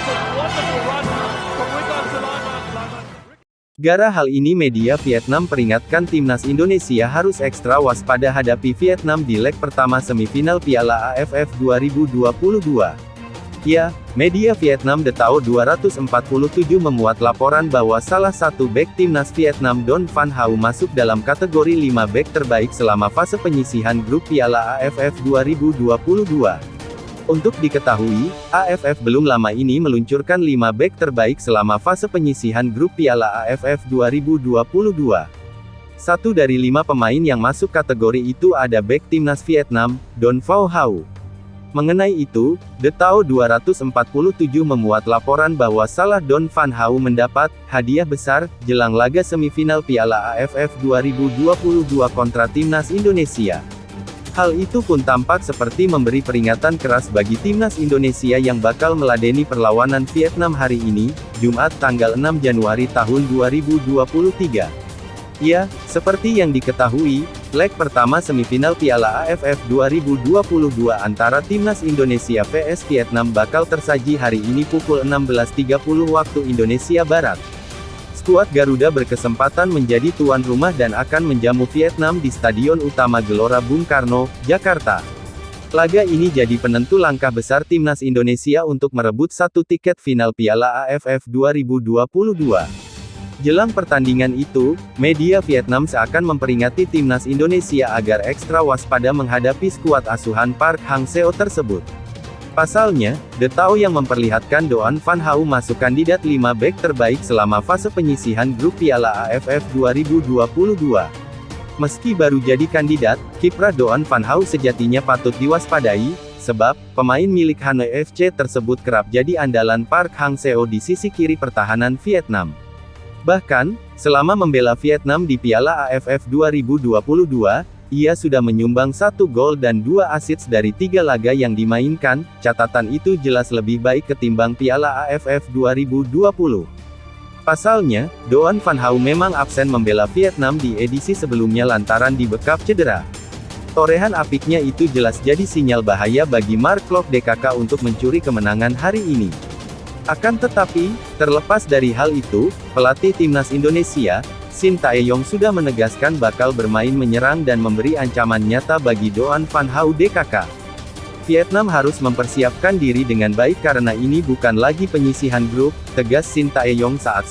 wonderful run from Witan Sulaiman. Gara hal ini media Vietnam peringatkan timnas Indonesia harus ekstra waspada hadapi Vietnam di leg pertama semifinal Piala AFF 2022. Ya, media Vietnam The Tao 247 memuat laporan bahwa salah satu bek timnas Vietnam Don Van Hau masuk dalam kategori 5 bek terbaik selama fase penyisihan grup Piala AFF 2022. Untuk diketahui, AFF belum lama ini meluncurkan 5 bek terbaik selama fase penyisihan grup Piala AFF 2022. Satu dari 5 pemain yang masuk kategori itu ada bek timnas Vietnam, Don Van Hau. Mengenai itu, The Tao 247 memuat laporan bahwa salah Don Van Hau mendapat hadiah besar jelang laga semifinal Piala AFF 2022 kontra timnas Indonesia. Hal itu pun tampak seperti memberi peringatan keras bagi timnas Indonesia yang bakal meladeni perlawanan Vietnam hari ini, Jumat tanggal 6 Januari tahun 2023. Ya, seperti yang diketahui, leg pertama semifinal Piala AFF 2022 antara timnas Indonesia vs Vietnam bakal tersaji hari ini pukul 16.30 waktu Indonesia Barat. Skuad Garuda berkesempatan menjadi tuan rumah dan akan menjamu Vietnam di Stadion Utama Gelora Bung Karno, Jakarta. Laga ini jadi penentu langkah besar timnas Indonesia untuk merebut satu tiket final Piala AFF 2022. Jelang pertandingan itu, media Vietnam seakan memperingati timnas Indonesia agar ekstra waspada menghadapi skuad asuhan Park Hang-seo tersebut. Pasalnya, The Tao yang memperlihatkan Don Van Hau masuk kandidat 5 bek terbaik selama fase penyisihan grup Piala AFF 2022. Meski baru jadi kandidat, kiprah Don Van Hau sejatinya patut diwaspadai, sebab pemain milik Hanoi FC tersebut kerap jadi andalan Park Hang-seo di sisi kiri pertahanan Vietnam. Bahkan, selama membela Vietnam di Piala AFF 2022, ia sudah menyumbang 1 gol dan 2 assist dari 3 laga yang dimainkan. Catatan itu jelas lebih baik ketimbang Piala AFF 2020. Pasalnya, Don Van Hau memang absen membela Vietnam di edisi sebelumnya lantaran dibekap cedera. Torehan apiknya itu jelas jadi sinyal bahaya bagi Mark Klok DKK untuk mencuri kemenangan hari ini. Akan tetapi, terlepas dari hal itu, pelatih timnas Indonesia, Shin Tae-yong sudah menegaskan bakal bermain menyerang dan memberi ancaman nyata bagi Don Van Hau DKK. Vietnam harus mempersiapkan diri dengan baik karena ini bukan lagi penyisihan grup, tegas Shin Tae-yong saat